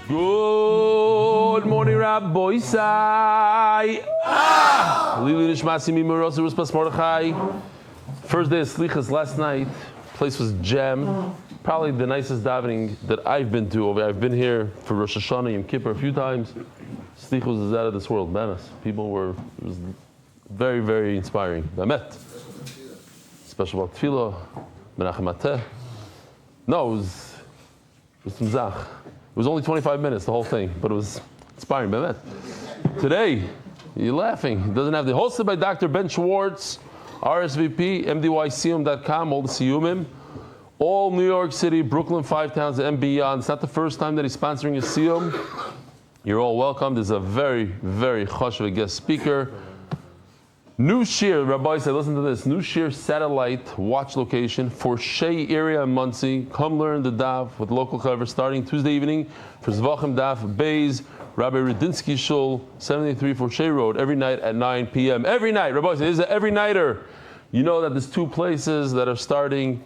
Good morning, Rabbi Isai. Lili Nishmasi Mimorosa Ruspas Mordechai. First day of Slichas last night. Place was jammed. Probably the nicest davening that I've been to. I've been here for Rosh Hashanah Yom Kippur a few times. Slichus is out of this world. Manas. People were, it was very, very inspiring. Bamet. Special about Tefillah, Menachem Ateh. No, it was Tzach. It was only 25 minutes, the whole thing, but it was inspiring. Bamet. Today, you're laughing. It doesn't have the hosted by Dr. Ben Schwartz, RSVP, mdycum.com, all the Siyumim. All New York City, Brooklyn, 5 towns, and beyond. It's not the first time that he's sponsoring a Siyum. You're all welcome. There's a very, very chashuv guest speaker. New Shir, Rabbi said, listen to this. New Shir satellite watch location for Shea area in Muncie. Come learn the Daf with local cover starting Tuesday evening for Zvachim Daf Bays, Rabbi Rudinsky Shul, 73 for Shea Road, every night at 9 p.m. Every night, Rabbi said, this is an every nighter. You know that there's 2 places that are starting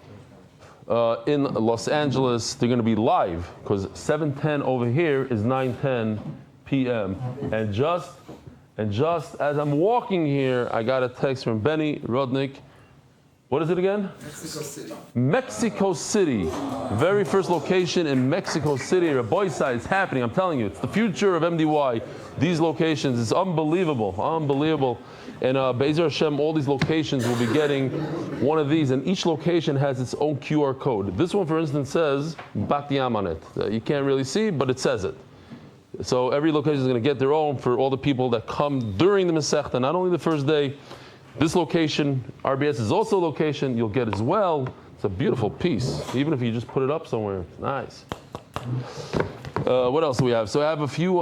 in Los Angeles. They're going to be live because 7:10 over here is 9:10 p.m. And just as I'm walking here, I got a text from Benny Rodnick. What is it again? Mexico City. Mexico City. Very first location in Mexico City. Rabbi side, it's happening. I'm telling you, it's the future of MDY. These locations, it's unbelievable, unbelievable. And Be'ezer Hashem, all these locations will be getting one of these, and each location has its own QR code. This one, for instance, says Bat Yam on it. You can't really see, but it says it. So every location is going to get their own for all the people that come during the Masechta, not only the first day. This location, RBS is also a location you'll get as well. It's a beautiful piece, even if you just put it up somewhere. It's nice. What else do we have? So I have a few.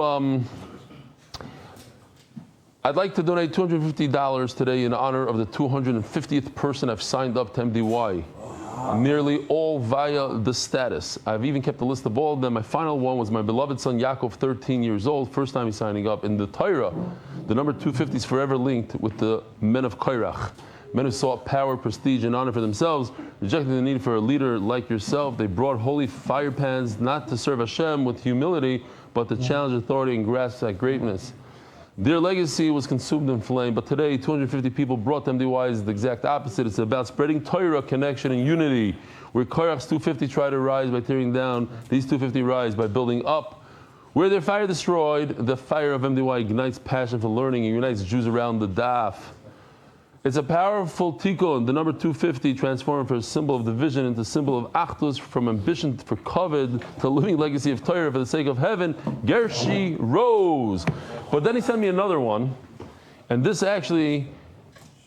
I'd like to donate $250 today in honor of the 250th person I've signed up to MDY. Nearly all via the status. I've even kept a list of all of them. My final one was my beloved son Yaakov, 13 years old. First time he's signing up. In the Torah, the number 250 is forever linked with the men of Kairach. Men who sought power, prestige, and honor for themselves, rejecting the need for a leader like yourself. They brought holy fire pans not to serve Hashem with humility, but to challenge authority and grasp that greatness. Their legacy was consumed in flame, but today 250 people brought them MDY is the exact opposite. It's about spreading Torah, connection, and unity. Where Korach's 250 try to rise by tearing down, these 250 rise by building up. Where their fire destroyed, the fire of MDY ignites passion for learning and unites Jews around the Daf. It's a powerful tikkun. The number 250 transformed from a symbol of division into a symbol of achdus, from ambition for kavod to living legacy of Torah for the sake of heaven. Gershi rose. But then he sent me another one, and this actually,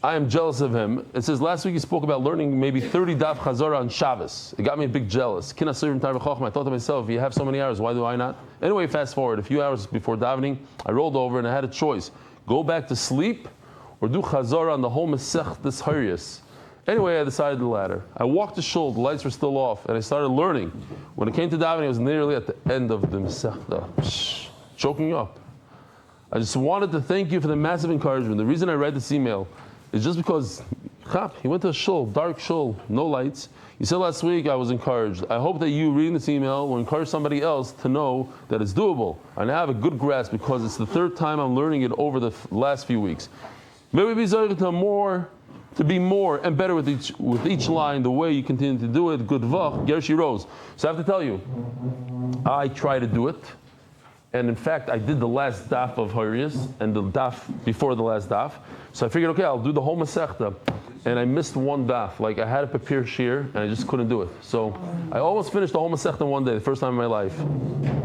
I am jealous of him. It says last week he spoke about learning maybe 30 daf chazara on Shabbos. It got me a big jealous. I thought to myself, if you have so many hours, why do I not? Anyway, fast forward, a few hours before davening, I rolled over and I had a choice. Go back to sleep or do chazara on the whole Masechtas Horayos. Anyway, I decided the latter. I walked to shul, the lights were still off, and I started learning. When it came to davening, I was nearly at the end of the Masechta. Choking up. I just wanted to thank you for the massive encouragement. The reason I read this email is just because he went to a shul, dark shul, no lights. You said last week I was encouraged. I hope that you reading this email will encourage somebody else to know that it's doable. I now have a good grasp because it's the 3rd time I'm learning it over the last few weeks. May we be zorged to be more and better with each line, the way you continue to do it. Good vach, Gershi rose. So I have to tell you, I try to do it. And in fact, I did the last daf of Horayos and the daf before the last daf. So I figured, okay, I'll do the whole Masechta. And I missed one daf. Like I had to prepare shir, and I just couldn't do it. So I almost finished the whole Masechta in one day, the first time in my life.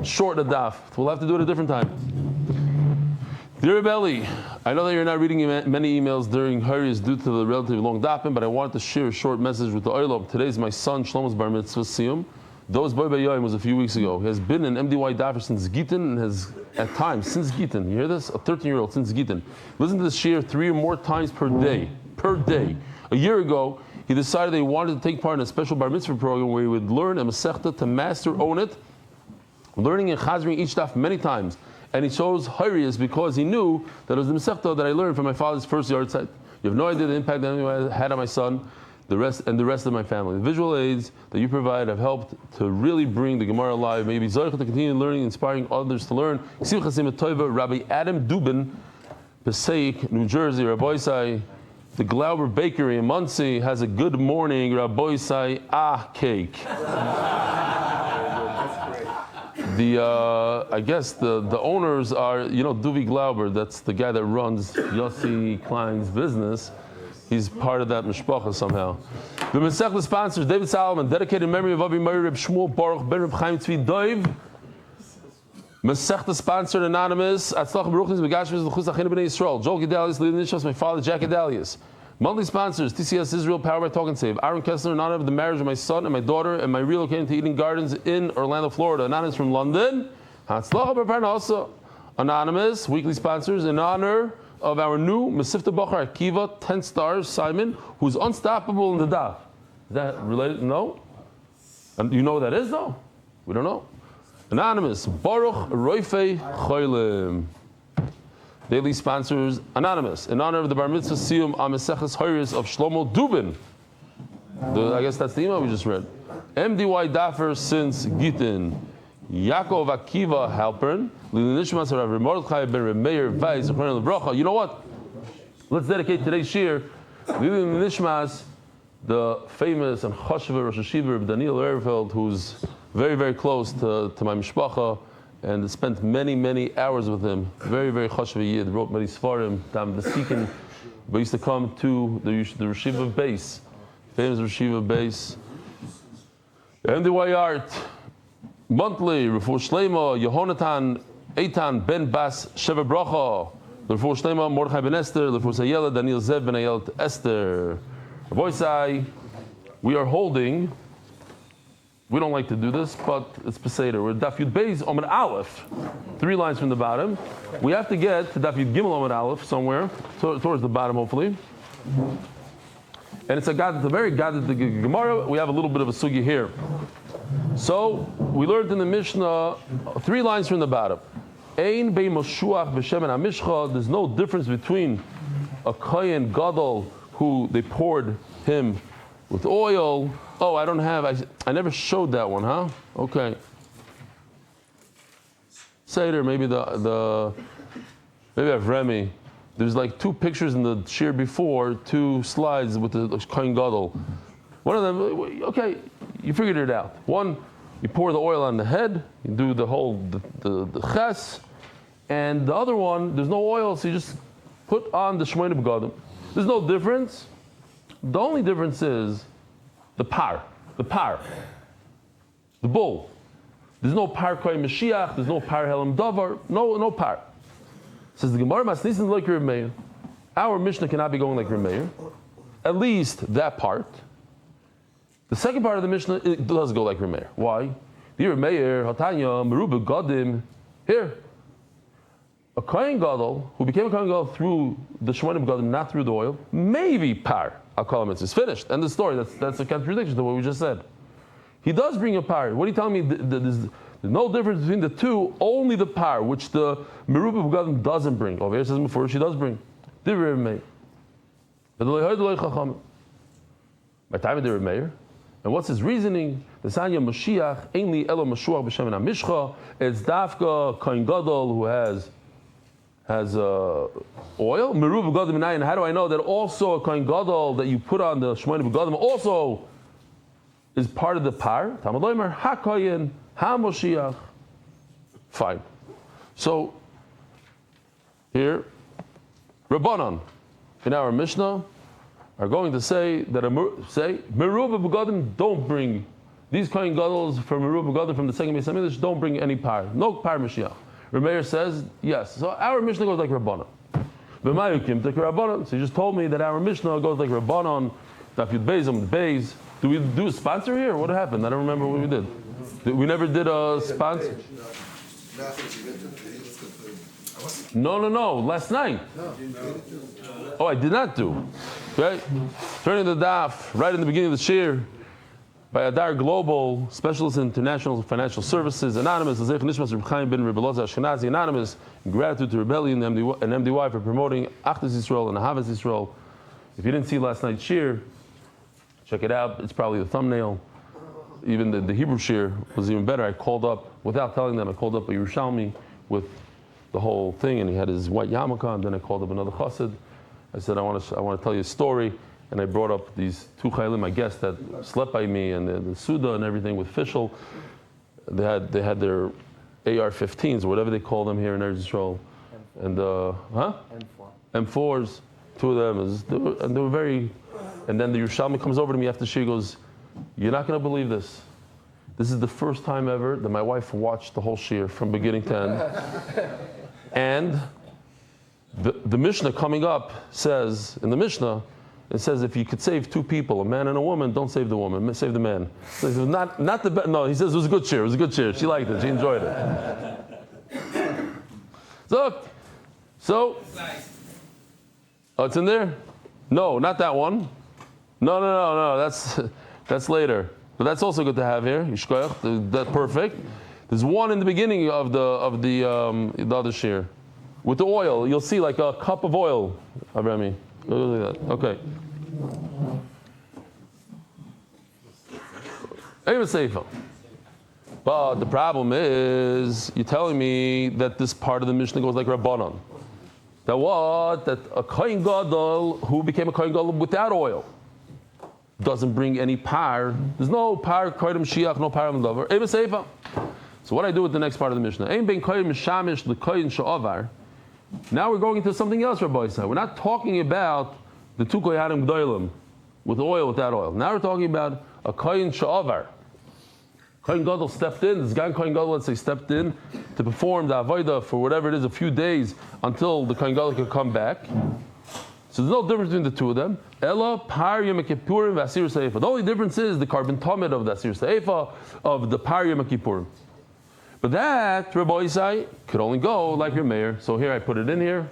Short the daf. We'll have to do it a different time. Dear Rebelli, I know that you're not reading many emails during Horayos due to the relatively long dafim, but I wanted to share a short message with the Oilom. Today's my son Shlomo's bar mitzvah siyum. Those Boy Bayoim was a few weeks ago. He has been an MDY daffer since Gittin and has, at times, since Gittin. You hear this? A 13-year-old since Gittin. Listen to this shir 3 or more times per day. Per day. A year ago, he decided that he wanted to take part in a special bar mitzvah program where he would learn a Masechta to master, own it, learning and chazering each daf many times. And he chose Horayos because he knew that it was the Masechta that I learned from my father's first yard site. You have no idea the impact that it had on my son. the rest of my family. The visual aids that you provide have helped to really bring the Gemara alive. Maybe Zoich to continue learning, inspiring others to learn. Rabbi Adam Dubin, Passaic, New Jersey, Rabbi Isai, the Glauber Bakery in Muncie has a good morning, Rabbi Isai, cake. I guess the owners are, Duvi Glauber, that's the guy that runs Yossi Klein's business. He's part of that mishpacha somehow. The Masechta sponsors David Solomon, dedicated in memory of Avi Meir Reb Shmuel Baruch Ben Reb Chaim Tzvi Doiv. Masechta sponsored anonymous. Atzlach Baruchnis Begashmis L'chus Achinu B'nei Yisrael. Joel Gedalius, Lili Nishos, my father Jack Gedalius. Monthly sponsors TCS Israel, Power by Talk and Save. Aaron Kessler, in honor of the marriage of my son and my daughter, and my relocating to Eden Gardens in Orlando, Florida. Anonymous from London. Hatzlach B'Parnasa. Anonymous weekly sponsors in honor of our new Mesifta Bachar Akiva, 10 stars, Simon, who's unstoppable in the daf. Is that related? No? And you know what that is, though? We don't know. Anonymous, Baruch Roifei Choylim. Daily sponsors, Anonymous, in honor of the Bar Mitzvah Siyum Ameseches Horayos of Shlomo Dubin. I guess that's the email we just read. MDY Daffer since Gittin. Yaakov Akiva Halpern, Nishmas Rav Mordechai ben Remeir Vayz Bracha. You know what? Let's dedicate today's shir. Nishmas, the famous and Choshev Rosh Hashiva of Daniel Erfeld, who's very, very close to my mishpacha, and spent many, many hours with him. Very, very Choshev Yid. Wrote many Sfarim. Tam Besikin, but used to come to the Reshiva base, famous Reshiva base. MDY Art. Monthly, Refuah Shleima, Yehonatan, Eitan ben Bas Sheva Bracha, Refuah Shleima, Mordechai ben Esther, Refuah Sayela, Daniel Zev ben Ayel Esther. Voisai, we are holding, we don't like to do this, but it's Peseder. We're Daf Yud Beis Omid Aleph, 3 lines from the bottom. We have to get to Daf Yud Gimel Omid Aleph somewhere, towards the bottom hopefully. And it's a very Gad, the Gemara, we have a little bit of a sugi here. So we learned in the Mishnah 3 lines from the bottom. Ein bei Moshuach b'shemen hamishcha. There's no difference between a kohen gadol who they poured him with oil. Oh, I never showed that one, huh? Okay. Seder, maybe maybe I've Remy. There's like 2 pictures in the shir before, 2 slides with the kohen gadol. One of them, okay, you figured it out. One, you pour the oil on the head, you do the whole the ches, and the other one, there's no oil, so you just put on the shmoyne begadim. There's no difference. The only difference is the bull. There's no par koy Mashiach, there's no par helam davar, no par. Says the Gemara, Masnisin like Reb Meir. Our Mishnah cannot be going like Reb Meir. At least that part. The second part of the Mishnah, it does go like Reb Meir. Why? The Reb Meir, Hatanya, Meruba Gadim. Here, a Kohen Gadol who became a Kohen Gadol through the Shmonim Gadim, not through the oil, maybe par. I'll call him. It's finished. End of story. That's a contradiction to what we just said. He does bring a par. What are you telling me? There's no difference between the two. Only the par, which the Meruba Gadim doesn't bring. Over here it says before she does bring. The Reb Meir. By time of the Reb Meir. And what's his reasoning? The Sanya Mashiach, ainli elo Mashuach b'shem hamishcha. It's Dafka Kohen Gadol who has oil. Meruba Gadim minayin. How do I know that also a Kohen Gadol that you put on the Shmonim Gadim also is part of the par? Talmud Loimer HaKohen HaMoshiach. Fine. So here, Rabbanan in our Mishnah are going to say that Meruba Begadim don't bring these Kohen Gadol from Meruba Begadim from the second Beis Hamikdash don't bring any par, no par Mashiach. Reb Meir says yes. So our Mishnah goes like Rabbanan. B'mayukim take Rabbanan. So you just told me that our Mishnah goes like Rabbanan. Daf Yud Beis Amud Beis. Do we do a sponsor here? What happened? I don't remember what we did. We never did a sponsor. No. Last night. Oh, I did not do. Okay. Turning the daf right in the beginning of the shir by Adar Global, Specialist in International Financial Services, Anonymous, Azech Nishmas Reb Chaim ben Reb Elazar Ashkenazi, Anonymous, in gratitude to Rebellion and MDY for promoting Achdus Yisrael and Ahavas Yisrael. If you didn't see last night's shir Check it out. It's probably the thumbnail. Even the Hebrew shir was even better. I called up, without telling them, I called up a Yerushalmi with the whole thing, and he had his white yarmulke, and then I called up another chassid. I said, I want to tell you a story, and I brought up these two chayalim, I guess, that slept by me, and the Suda and everything with Fischl. They had their AR-15s, or whatever they call them here in Eretz Yisrael. And M4s, two of them, and they were very. And then the Yerushalmi comes over to me after she goes, "You're not going to believe this. This is the first time ever that my wife watched the whole shir from beginning to end." And the Mishnah coming up says, in the Mishnah, it says if you could save two people, a man and a woman, don't save the woman, save the man. So he says, not the no, he says it was a good shir, She liked it, she enjoyed it. So, oh, it's in there? No, not that one. No, that's later. But that's also good to have here. Yishkoyach, that's perfect. There's one in the beginning of the other shir. With the oil, you'll see like a cup of oil, Abrami. Okay. But the problem is, you're telling me that this part of the Mishnah goes like Rabbanon. That what? That a Kohen Gadol who became a Kohen Gadol without oil doesn't bring any par. There's no par, koydem shiach, no par on the lover. So what I do with the next part of the Mishnah? Now we're going into something else, Rabbi Yisrael. We're not talking about the two koyanim gdoilim with oil, without oil. Now we're talking about a koyin sha'avar. Kohen Gadol stepped in. This guy Kohen Gadol, let's say, stepped in to perform the avodah for whatever it is, a few days until the Kohen Gadol could come back. So there's no difference between the two of them. Ella par yom kippurim v'asir seifa. The only difference is the carbon tamid of the asir seifa of the par yom kippurim. But that, Rabbi Yisai, could only go like Reb Meir. So here I put it in here.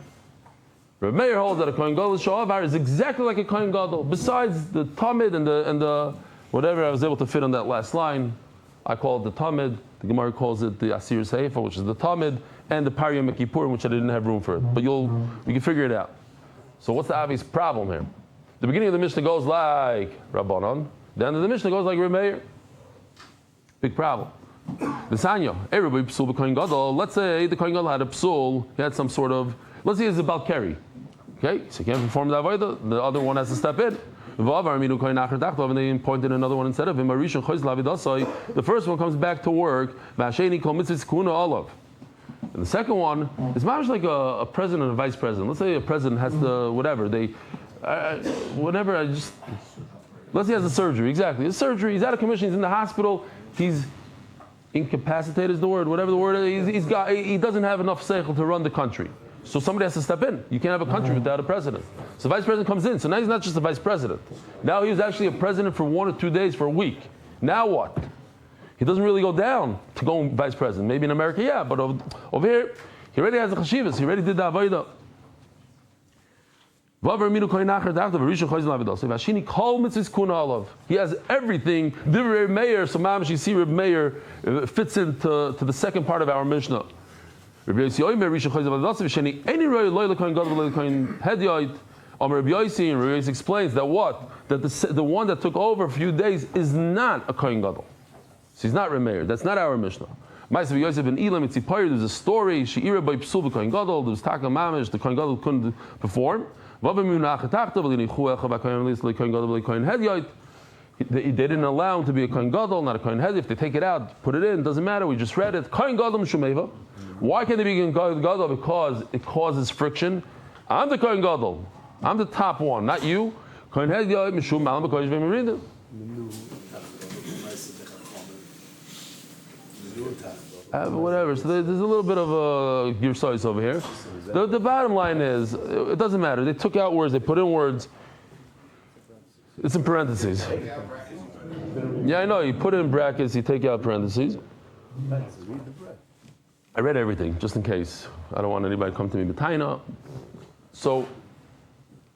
Reb Meir holds that a Kohen Gadol sha'avar is exactly like a Kohen Gadol. Besides the tamid and the whatever I was able to fit on that last line, I call it the tamid. The Gemara calls it the asir seifa, which is the tamid, and the par yom kippurim, which I didn't have room for it. But you can figure it out. So what's the obvious problem here? The beginning of the Mishnah goes like Rabbanon. The end of the Mishnah goes like Reb Meir. Big problem. The Sanya, everybody psul b'Kohen Gadol. Let's say the Kohen Gadol had a psul. He had some sort of. Let's say it's a balkari. Okay, so he can't perform the avodah. The other one has to step in. And they appointed another one instead of him. The first one comes back to work. And the second one is much like a president and a vice president. Let's say a president has to, whatever, let's say he has a surgery, exactly. His surgery, he's out of commission, he's in the hospital, he's incapacitated is the word, whatever the word is, he doesn't have enough seichel to run the country. So somebody has to step in. You can't have a country without a president. So the vice president comes in, so now he's not just a vice president. Now he was actually a president for 1 or 2 days, for a week. Now what? He doesn't really go down to go vice president. Maybe in America, yeah, but over here, he already has the chashivas. He already did the avodah. He has everything. Divrei Meir, so mamish, you see Reb Meir fits into the second part of our Mishnah. Rabbi Yossi explains that what? That the one that took over a few days is not a Kohen Gadol. So he's not Reb Meir. That's not our Mishnah. There's a story. She'ira by psul b'Kohen Gadol. There was taka mamish. The Kohen Gadol couldn't perform. They didn't allow him to be a Kohen Gadol, not a Kohen Head. If they take it out, put it in, doesn't matter. We just read it. Kohen Gadol Mishumeva. Why can't they be a Kohen Gadol? Because it causes friction. I'm the Kohen Gadol. I'm the top one, not you. Kohen Head Mishum Malam b'Kodesh v'Merida. Whatever. So there's a little bit of a girsais over here. The bottom line is, it doesn't matter. They took out words. They put in words. It's in parentheses. Yeah, I know. You put it in brackets. You take out parentheses. I read everything just in case. I don't want anybody to come to me. B'taina. So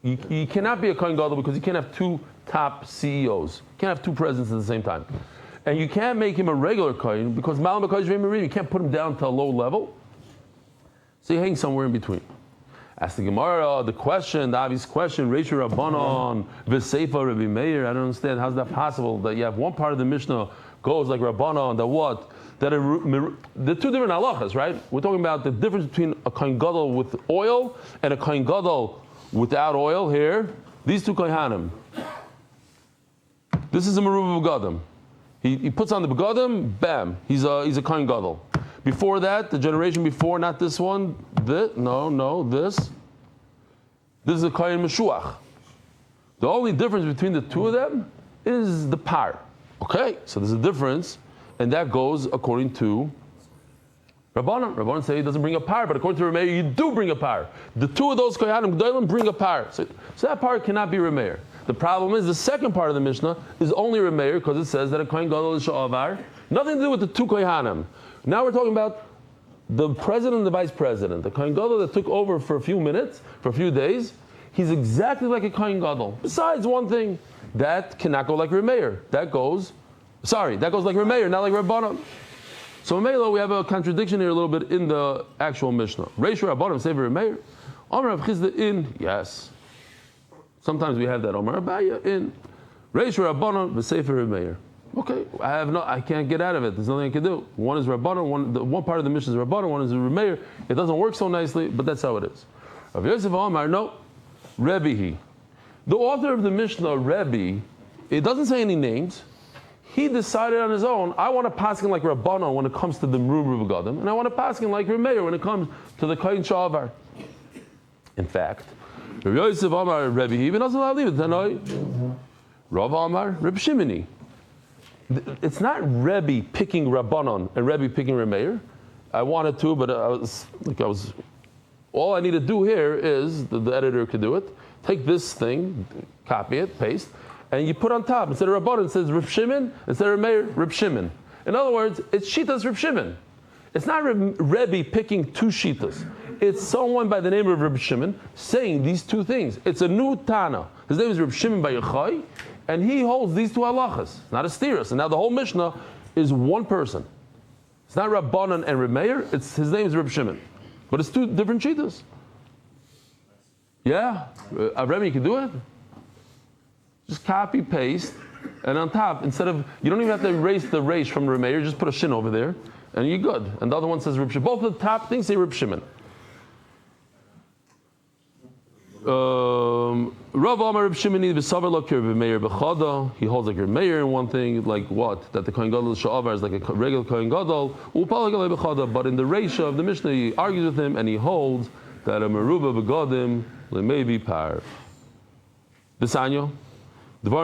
you cannot be a Kohen Gadol because you can't have two top CEOs. You can't have two presidents at the same time. And you can't make him a regular Kohen because Malam b'Kodesh v'Merida, you can't put him down to a low level. So you hang somewhere in between. Ask the Gemara the obvious question, Reisha Rabbanon, V'Seifa Rabbi Meir. I don't understand. How's that possible that you have one part of the Mishnah goes like Rabbanon, that what? That the two different halachas, right? We're talking about the difference between a kohen gadol with oil and a kohen gadol without oil here. These two kohanim. This is a meruba begadim. He puts on the begadim, bam, he's a kohen gadol. Before that, the generation before, not this one, this is a kohen meshuach. The only difference between the two of them is the par. Okay, so there's a difference. And that goes according to Rabbanan. Rabbanan say he doesn't bring a par, but according to Remeir, you do bring a par. The two of those Kohanim G'dolim bring a par. So that par cannot be Remeir. The problem is the second part of the Mishnah is only Remeir because it says that a Kohen Gadol is Sha'avar. Nothing to do with the two Kohanim. Now we're talking about the president and the vice president. The Kohen Gadol that took over for a few minutes, for a few days, he's exactly like a Kohen Gadol. Besides one thing, that cannot go like Remeir. That goes like Remeir, not like Rabbanan. So in Mela, we have a contradiction here a little bit in the actual Mishnah. Reisha Rabbanan, Sefer Remeir. Omer Rav Chizda in, yes. Sometimes we have that. Omer Abaya in. Reisha Rabbanan, Sefer Remeir. Okay, I can't get out of it. There's nothing I can do. One is Rabbanan, one part of the Mishnah is Rabbanan, one is Remeir. It doesn't work so nicely, but that's how it is. Rav Yosef Omar, no, Rebbe. The author of the Mishnah, Rebbe, it doesn't say any names. He decided on his own, I want to paskin like Rabbanon when it comes to the Meruba Begadim, and I want to paskin like Remeir when it comes to the Kohen Sha'avar. In fact, Rav Yosef Amar Rebbe, he even doesn't allow to leave it. Tanoi, Rav Amar Reb Shimoni. It's not Rebbe picking Rabbanon and Rebbe picking Remeir. I wanted to, but all I need to do here is, the editor could do it, take this thing, copy it, paste, and you put on top, instead of Rabbanon, it says Reb Shimon, instead of Meir, Reb Shimon. In other words, it's Shitas Reb Shimon. It's not Rebbe picking two Shitas. It's someone by the name of Reb Shimon saying these two things. It's a new Tana. His name is Reb Shimon Bar Yochai, and he holds these two halachas, not a stiras. And now the whole Mishnah is one person. It's not Rabbanon and Reb Meir, his name is Reb Shimon. But it's two different Shitas. Yeah, Rebbe can do it. Just copy, paste, and on top, instead of, you don't even have to erase the reish from Reb Meir, just put a shin over there, and you're good. And the other one says Reb Shimon. Both of the top things say Reb Shimon. Rav Amar Reb Shimon v'savar lo Reb Meir b'chada. He holds like Reb Meir in one thing, like what? That the Kohen Gadol Sha'avar is like a regular Kohen Gadol. U'pal b'chada. But in the reisha of the Mishnah, he argues with him and he holds that a meruba b'gadim le'maybe par. B'sanyo. What's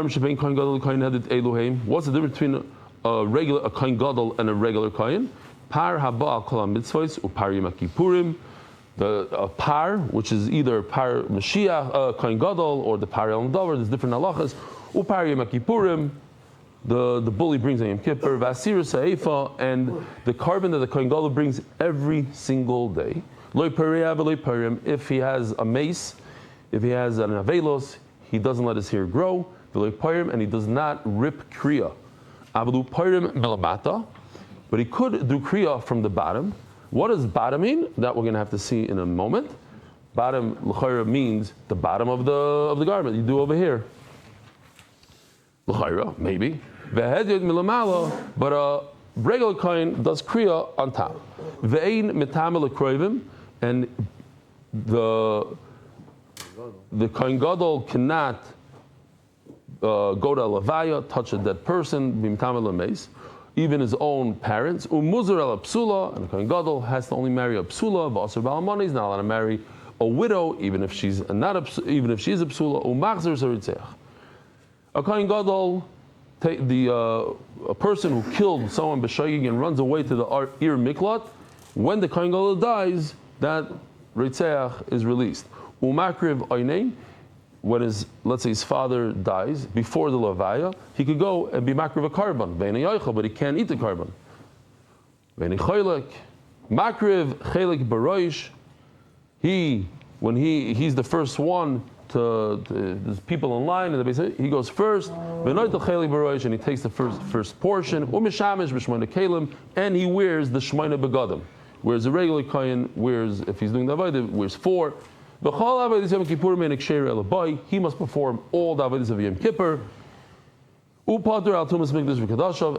the difference between a kohen gadol and a regular kohen? Par haba al kol mitzvos upar yom kippurim. The par, which is either par Mashiach, kohen gadol, or the par el davar. There's different halachas. Upar yom kippurim. The bully brings a yom kippur. Vasir seifa, and the carbon that the kohen gadol brings every single day. Loy peria v'loy perim. If he has a mace, if he has an avelos, he doesn't let his hair grow. And he does not rip kriya. But he could do kriya from the bottom. What does bottom mean? That we're going to have to see in a moment. Bottom l'chayra means the bottom of the garment. You do over here. L'chayra, maybe. But a regular kohen does kriya on top. Ve'ein mitamel l'kroivim, and the kohen gadol cannot go to a levaya, touch a dead person, even his own parents. Umuzar el psula, and the kohen gadol has to only marry a psula. V'asur ba'almani is not allowed to marry a widow, even if she is a psula. Umachzer saritzeach. A kohen gadol, a person who killed someone b'shayig and runs away to the ir miklat. When the kohen gadol dies, that ritzeach is released. Umakriv oynein. When let's say his father dies before the levaya, he could go and be makriv a carbon, but he can't eat the carbon. Makriv chelik baroish. He's the first one there's people in line, and he goes first. And he takes the first portion. And he wears the shmeina begadim. Whereas a regular kohen wears, if he's doing the avodah, wears 4. He must perform all the avodas of Yom Kippur.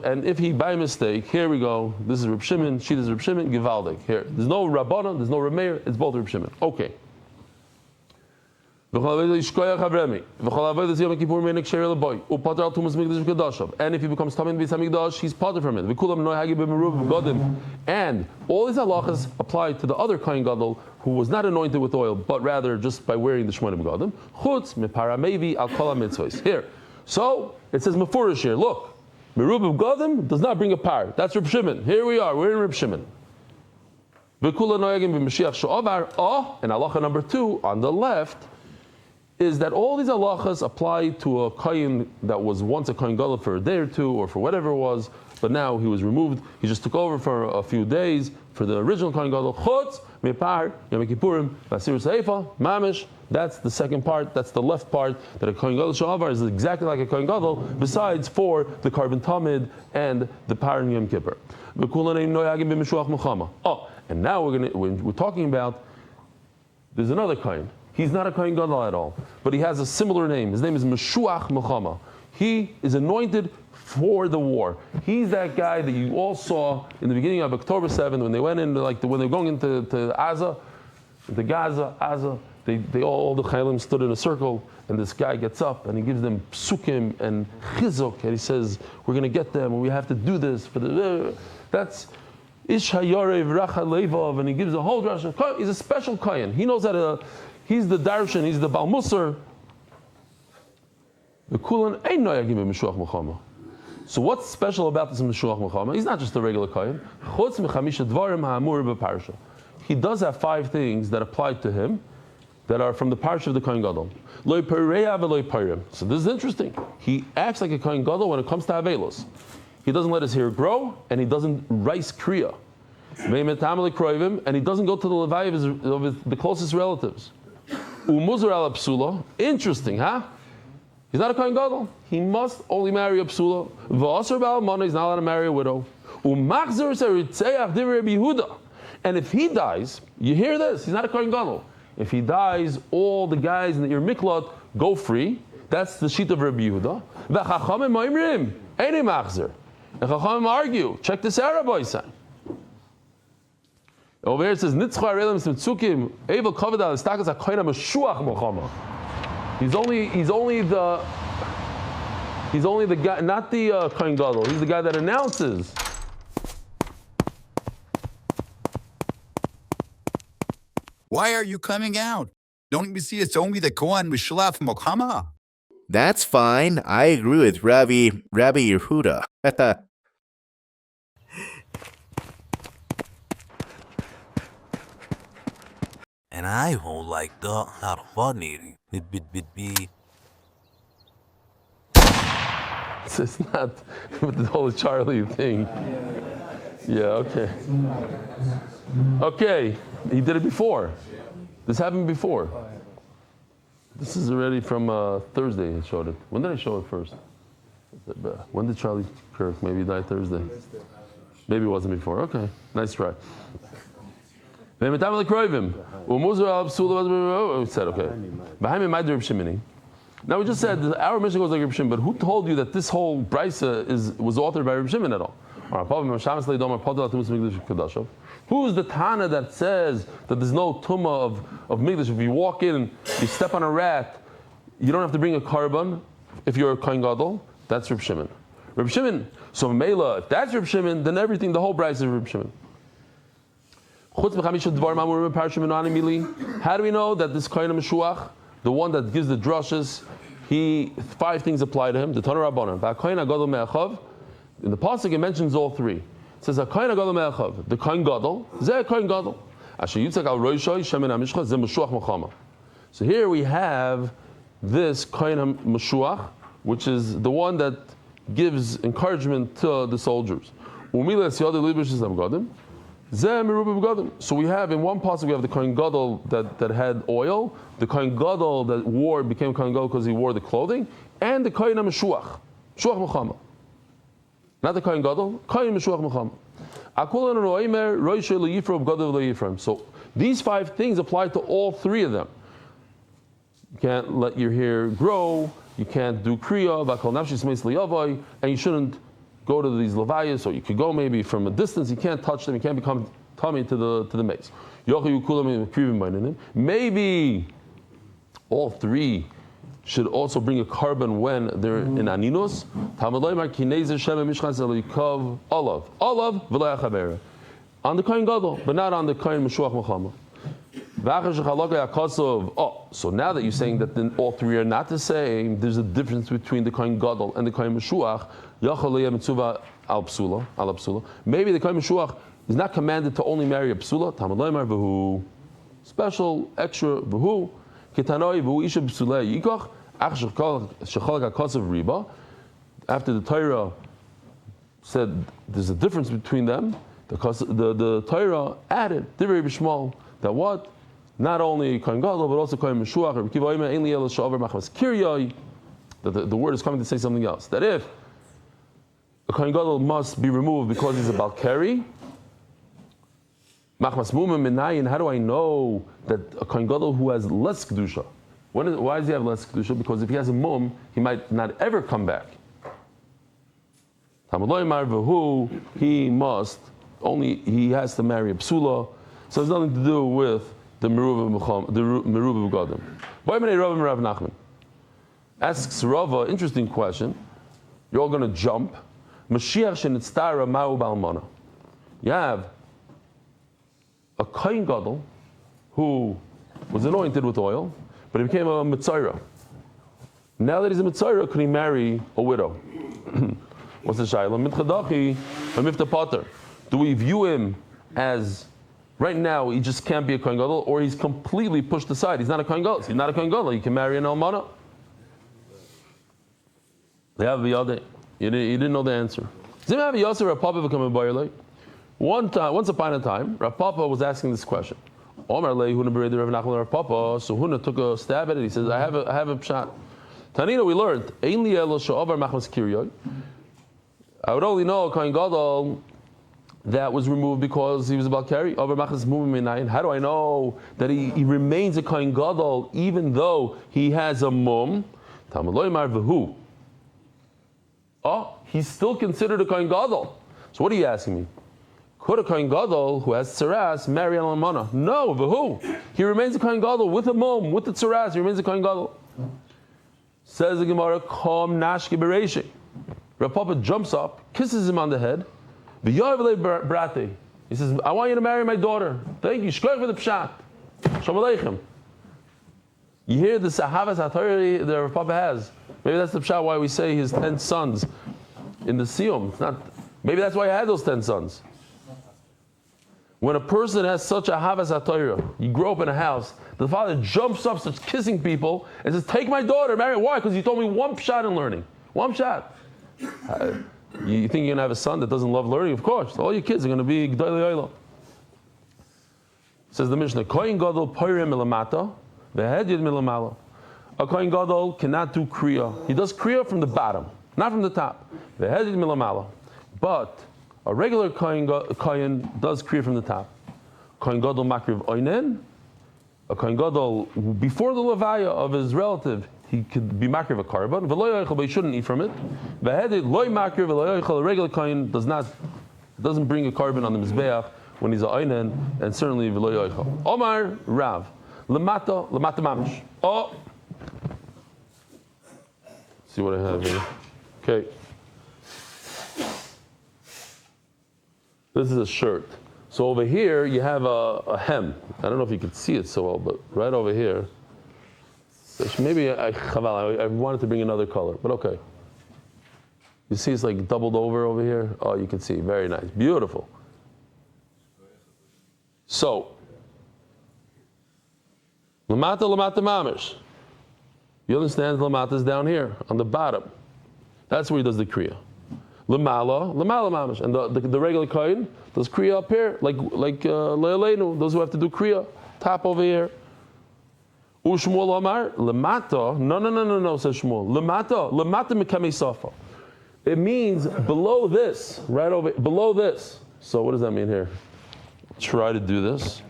And if he by mistake, here we go, this is Reb Shimon, she is Reb Shimon, Givaldik. Here, there's no Rabbanon, there's no Reb Meir, it's both Reb Shimon. Okay. And if he becomes Tamin Beis Hamikdash, he's potter from it. And all these halachas apply to the other Kohen Gadol who was not anointed with oil, but rather just by wearing the Shmonim Begadim. Chutz mipara mevi al kol mitzvos. Here, so it says mefurish here. Look, Merub Begadim does not bring a par. That's Reb Shimon. Here we are. We're in Reb Shimon. And halacha number 2 on the left is that all these halachas apply to a kohen that was once a kohen gadol for a day or two or for whatever it was, but now he was removed. He just took over for a few days for the original kohen gadol. Chutz mipar Yom Kippurim v'asir seifa mamish. That's the second part. That's the left part. That a kohen gadol shavar is exactly like a kohen gadol, besides for the carbon tamid and the par in Yom Kippur. Oh, and now we're talking about. There's another kohen. He's not a Kohen Gadol at all, but he has a similar name. His name is Meshuach Melchama. He is anointed for the war. He's that guy that you all saw in the beginning of October 7th when they went in, when they were going into Gaza, all the Chaylim stood in a circle, and this guy gets up and he gives them psukim and chizuk, and he says, we're going to get them, and we have to do this for the. That's Ish Hayarev Racha Levav, and he gives a whole drasha. He's a special Kohen. He knows how to. He's the Darshan, he's the Baal Musar. So what's special about this Meshuach Melchama? He's not just a regular Kohen. He does have 5 things that apply to him that are from the parsha of the Kohen Gadol. So this is interesting. He acts like a Kohen Gadol when it comes to Avelos. He doesn't let his hair grow, and he doesn't rice Kriya. And he doesn't go to the Levai of the closest relatives. Umuzar al psula. Interesting, huh? He's not a Kohen Gadol. He must only marry a psula. V'asar ba'al mana, he's not allowed to marry a widow. Umachzer seritzeach divrei Yehuda. And if he dies, you hear this, he's not a Kohen Gadol. If he dies, all the guys in the Ir Miklat go free. That's the sheet of Rabbi Yehuda. V'chachamim ma'imrim, einei machzer. And Chachamim argue, check this out, Rabbi Yisai. Over here it says Nitzcha Ariel Mitzukim Evel Kavod Al Istakas HaKohen HaMeshuach Melchama. He's only the guy, not the Kohen Gadol. He's the guy that announces. Why are you coming out? Don't you see it's only the Kohen Meshuach Melchama? That's fine. I agree with Rabbi Yehuda. And I won't like the harfani. It's not with the whole Charlie thing. Yeah, okay. Okay, he did it before. This happened before. This is already from Thursday he showed it. When did I show it first? When did Charlie Kirk maybe die Thursday? Maybe it wasn't before. Okay, nice try. We said, okay. Now we just said that our mission goes like Reb Shimon, but who told you that this whole brisa was authored by Reb Shimon at all? Who's the Tana that says that there's no tumah of Migdash? If you walk in, you step on a rat, you don't have to bring a carbon if you're a Kohen Gadol? That's Reb Shimon. Reb Shimon. So Mela, if that's Reb Shimon, then everything, the whole brisa is Reb Shimon. How do we know that this Kohen Meshuach, the one that gives the drushes, 5 things apply to him? The Tanur Rabbanan. In the pasuk it mentions all 3. It says the Kohen Gadol, Zeh Kohen Gadol. So here we have this Kohen Meshuach, which is the one that gives encouragement to the soldiers. So we have in one pasuk we have the Kohen Gadol that had oil, the Kohen Gadol that became Kohen Gadol because he wore the clothing, and the Kohen Meshuach, Meshuach Melchama. Not the Kohen Gadol, Kohen Meshuach Melchama. So these 5 things apply to all 3 of them. You can't let your hair grow. You can't do kriya, and you shouldn't go to these levayas, or you could go maybe from a distance. You can't touch them. You can't become tummy to the mace. Maybe all three should also bring a carbon when they're in aninus. Olav on the kohen gadol, but not on the kohen meshuach mechama. Oh, so now that you're saying that then all three are not the same, there's a difference between the kohen gadol and the kohen meshuach. Maybe the kohen meshuach is not commanded to only marry a psula. Special extra v'hu ketanoi v'hu isha psulei yikach ach shechalak hakasav riba. After the Torah said there's a difference between them, the Torah added divrei b'shmal that what not only kohen gadol but also kohen meshuach or kivoyim ainli el sha'aver machmas kiryai. The word is coming to say something else. That if a kohen gadol must be removed because he's a balkari. Machmas mumim minayin. How do I know that a kohen gadol who has less kedusha? Why does he have less kedusha? Because if he has a mum, he might not ever come back. He has to marry a psula, so it's nothing to do with the meruva of Gadim. Asks Rava, interesting question. You're all going to jump. Mashiach shenitztara ma'u ba'almana. You have a kohen gadol who was anointed with oil, but he became a mitzayra. Now that he's a mitzayra, could he marry a widow? What's the shayla? Mitchadachi mifta pater. Do we view him as right now he just can't be a kohen gadol, or he's completely pushed aside? He's not a kohen gadol. He's not a kohen gadol. He can marry an almana. They have the other. You didn't know the answer. Zim have Yosef Rav Papa become a boyer. Once upon a time, Rav Papa was asking this question. Omar lei Huna bereid Rav Nachman Rav Papa. So Huna took a stab at it. He says, I have a pshat. Tanina, we learned ein li elo she'avar machmas kiryai. I would only know a kohen gadol that was removed because he was a balkari. Over machmas mumim minayin. How do I know that he remains a kohen gadol even though he has a mum? Talmud lo yimar v'hu. Oh, he's still considered a kohen gadol. So what are you asking me? Could a kohen gadol who has tzaras marry an almana? No, v'hu. He remains a kohen gadol with a mum, with the tzaras. He remains a kohen gadol. Says the Gemara, Kom nashke bereishi. Rav Papa jumps up, kisses him on the head. Brate. He says, I want you to marry my daughter. Thank you. Shkoyach for the pshat. Shalom aleichem. You hear the sahavas haTorah that Rav Papa has. Maybe that's the pshat why we say his 10 sons in the siyum. Maybe that's why he had those 10 sons. When a person has such a havas haTorah, you grow up in a house, the father jumps up, starts kissing people, and says, take my daughter, marry her. Why? Because you told me one pshat in learning. One pshat. You think you're going to have a son that doesn't love learning? Of course. All your kids are going to be G'dayli Yoyla. Says the Mishnah, Kohen Gadol poirem milamata, v'hedyed milamala. A Kohen Gadol cannot do kriya. He does kriya from the bottom, not from the top. V'hedyed milamala. But a regular Kohen does kriya from the top. Kohen Gadol makriv oinen. A Kohen Gadol, before the levaya of his relative, he could be makriv a carbon. V'lo yochel, but he shouldn't eat from it. V'hedyed loy makriv v'lo yochel. A regular Kohen doesn't bring a carbon on the mizbeach when he's a oinen, and certainly v'lo yochel. Omar Rav, lemata mamish. Oh, see what I have here. Okay. This is a shirt. So over here you have a hem. I don't know if you can see it so well, but right over here. Maybe I wanted to bring another color, but okay. You see it's like doubled over here? Oh, you can see. Very nice. Beautiful. So, Lamata mamish. You understand Lamata is down here, on the bottom. That's where he does the Kriya. Lamala mamish. And the regular Kohen does Kriya up here, like Le'aleinu, those who have to do Kriya, top over here. Ushmuel Amar, Lamata, no, says Shmuel. Lamata Mikame Safa. It means below this, right over, below this. So what does that mean here? Try to do this.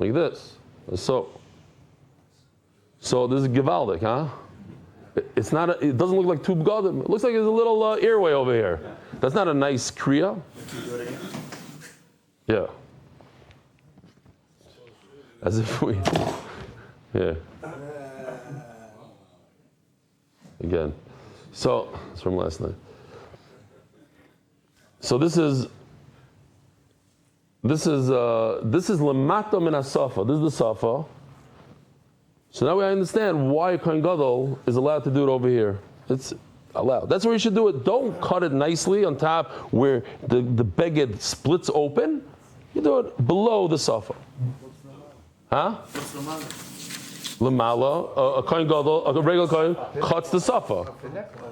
like this. So this is Givaldic, huh? It doesn't look like two begadim. It looks like there's a little airway over here. That's not a nice kriya. Yeah. As if we, yeah. Again. So, it's from last night. So this is lamata min hasafa. This is the safa. So now I understand why a kohen gadol is allowed to do it over here. It's allowed. That's where you should do it. Don't cut it nicely on top where the beged splits open. You do it below the safa. Huh? Lamala, a kohen gadol, a regular kohen cuts the safa,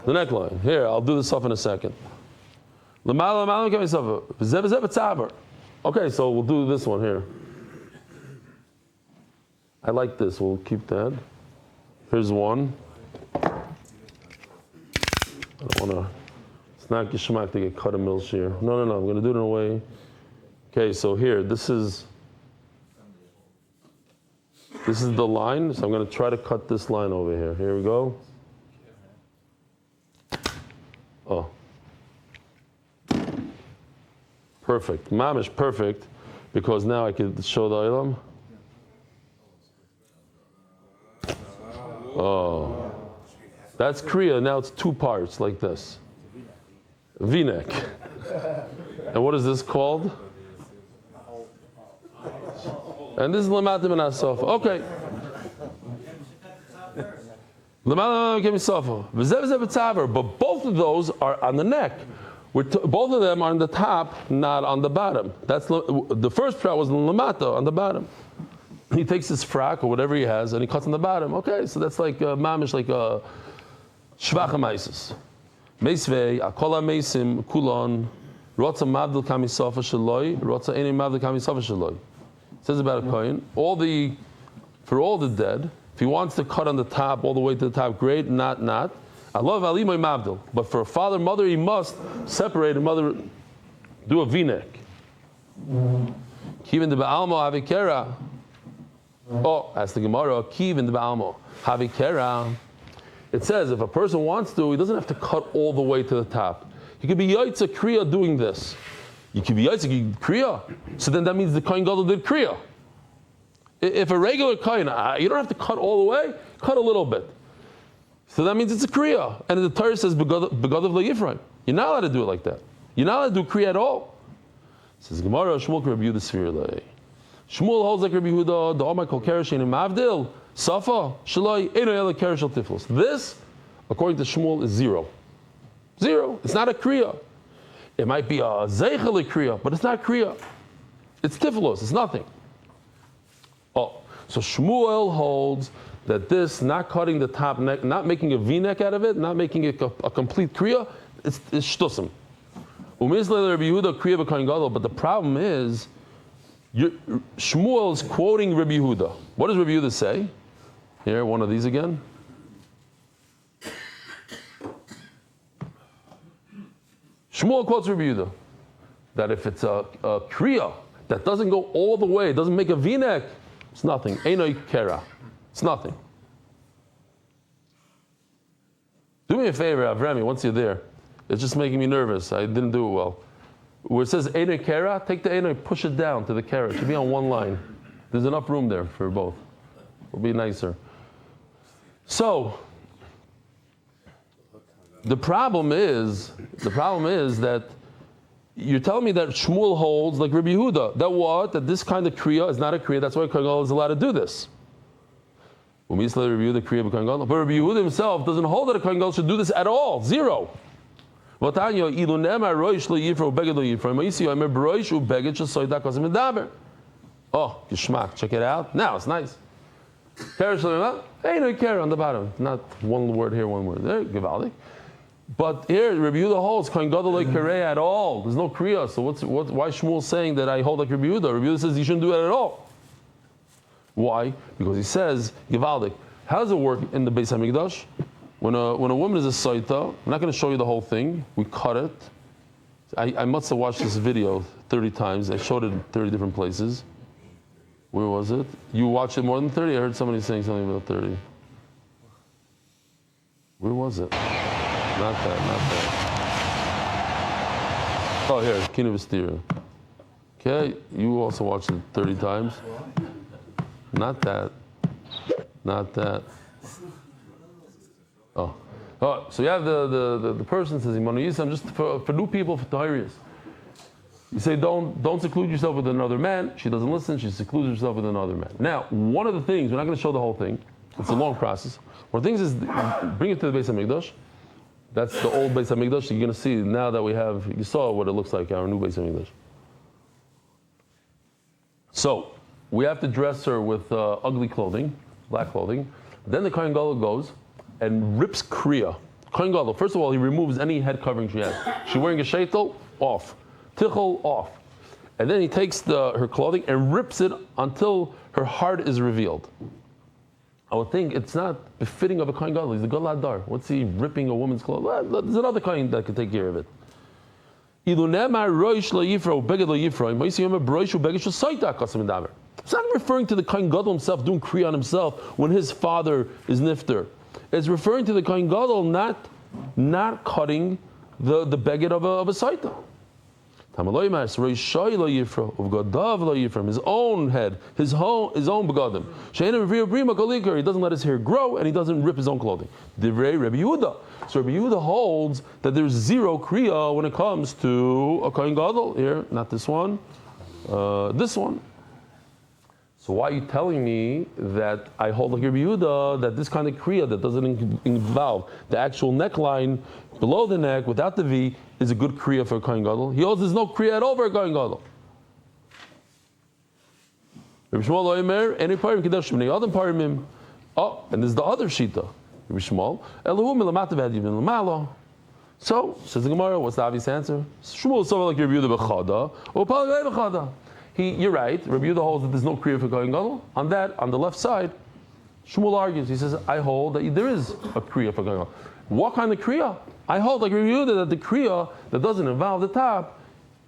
the neckline. Here, I'll do the safa in a second. Lamala, give me safa. Okay, so we'll do this one here. I like this. We'll keep that. Here's one. I don't want to. It's not gishmak to get cut a mill shear. No. I'm going to do it in a way. Okay, so here, this is the line. So I'm going to try to cut this line over here. Here we go. Oh. Perfect. Mamish perfect, because now I can show the item. Oh. That's Kriya. Now it's two parts like this. V-neck. And what is this called? And this is Lamata min hasafa. Okay. Lamata min hasafa. But both of those are on the neck. Both of them are on the top, not on the bottom. That's the first prat was Lamata, on the bottom. He takes his frock or whatever he has and he cuts on the bottom. Okay, so that's like mamish, like a shvacha maisis. Meisvei, akola meisim, kulon, rotza mavdil kamisafa shaloi, rotza eni mavdil kamisafa shaloi. It says about a kohen, for all the dead, if he wants to cut on the top, all the way to the top, great, not. I love alimoy mavdil, but for a father, mother, he must separate a mother, do a v-neck. Kivin de ba'almo avikera. Oh, as the Gemara, Kivin the Ba'almo, Havikera. It says if a person wants to, he doesn't have to cut all the way to the top. He could be Yaitza Kriya doing this. You could be Yaitza Kriya. So then that means the Kohen Gadol did Kriya. If a regular Kohen, you don't have to cut all the way, cut a little bit. So that means it's a Kriya. And the Torah says, Begadav le'Yifraim. You're not allowed to do it like that. You're not allowed to do Kriya at all. It says Gemara, Shmuel Rabbi Yehuda Sfirlei. Shmuel holds like Rabbi Yehuda, the Omar Kol Keresh in Mavdil, Safa, Shaloi, Eino Ela Keresh Al Tiflos. This, according to Shmuel, is zero. Zero. It's not a Kriya. It might be a Zeichel Kriya, but it's not Kriya. It's Tiflos. It's nothing. Oh, so Shmuel holds that this, not cutting the top neck, not making a V-neck out of it, not making it a complete Kriya, it's Shtusim. Umizle Rabbi Yehuda Kriya B'Kohen Gadol, but the problem is, Shmuel is quoting Rabbi Yehuda. What does Rabbi Yehuda say? Here, one of these again. Shmuel quotes Rabbi Yehuda that if it's a kriya that doesn't go all the way, doesn't make a v-neck, it's nothing. Einoi kera. It's nothing. Do me a favor, Avrami, once you're there. It's just making me nervous. I didn't do it well. Where it says Einoi Kera, take the Einoi, push it down to the Kera. It should be on one line. There's enough room there for both. It'll be nicer. So, the problem is that you're telling me that Shmuel holds like Rabbi Yehuda. That what? That this kind of Kriya is not a Kriya. That's why Kohen Gadol is allowed to do this. But Rabbi Yehuda himself doesn't hold that a Kohen Gadol should do this at all. Zero. Oh, geschmack. Check it out. Now it's nice. Hey, no care on the bottom. Not one word here, one word there. Givaldi. But here, Rabbi Yehuda holds Kohen Gadol like Karei at all. There's no Kriya. So why Shmuel saying that I hold like Rabbi Yehuda? Rabbi Yehuda says you shouldn't do it at all. Why? Because he says Givaldi. How does it work in the Beis Hamikdash? When a woman is a saita, I'm not going to show you the whole thing. We cut it. I must have watched this video 30 times. I showed it in 30 different places. Where was it? You watched it more than 30? I heard somebody saying something about 30. Where was it? Not that. Oh, here, Kinu Vistira. Okay, you also watched it 30 times. Not that. Oh, so you have the person says, I'm just for new people, for Horayos. You say, don't seclude yourself with another man. She doesn't listen. She secludes herself with another man. Now, one of the things, we're not going to show the whole thing. It's a long process. One of the things is, bring it to the Beis HaMikdash. That's the old Beis HaMikdash. You're going to see now that you saw what it looks like, our new Beis HaMikdash. So, we have to dress her with ugly clothing, black clothing. Then the Kohen Gadol goes and rips Kriya. Kohen Gadol, first of all, he removes any head covering she has. She's wearing a sheitel, off. Tichel, off. And then he takes her clothing and rips it until her heart is revealed. I would think it's not befitting of a Kohen Gadol. He's the Gadol Adar. What's he ripping a woman's clothes? Well, there's another Kohen that can take care of it. It's not referring to the Kohen Gadol himself doing Kriya on himself when his father is nifter. It's referring to the Kohen Gadol not cutting the beged of a saita. His own head, his own begadim. He doesn't let his hair grow and he doesn't rip his own clothing. Divrei Rabbi Yehuda. So Rabbi Yehuda holds that there's zero kriya when it comes to a Kohen Gadol. Here, not this one, this one. So why are you telling me that I hold like Rabbi Yehuda that this kind of kriya that doesn't involve the actual neckline below the neck without the V is a good kriya for a Kohen Gadol? He holds there's no kriya at all for a Kohen Gadol. Rabbi Shmuel Oimer, any parim kedash b'nei adam parimim. Oh, and there's the other shita. Rabbi Shmuel, Elohu milamata v'hadiv milamalo. So says the Gemara, what's the obvious answer? Shmuel is so like Rabbi Yehuda b'chada or palei b'chada. You're right. Rabbi Yehuda holds that there's no kriya for Kohen Gadol. On the left side, Shmuel argues. He says, I hold that there is a kriya for Kohen Gadol. What kind of kriya? I hold like Rabbi Yehuda that the kriya that doesn't involve the top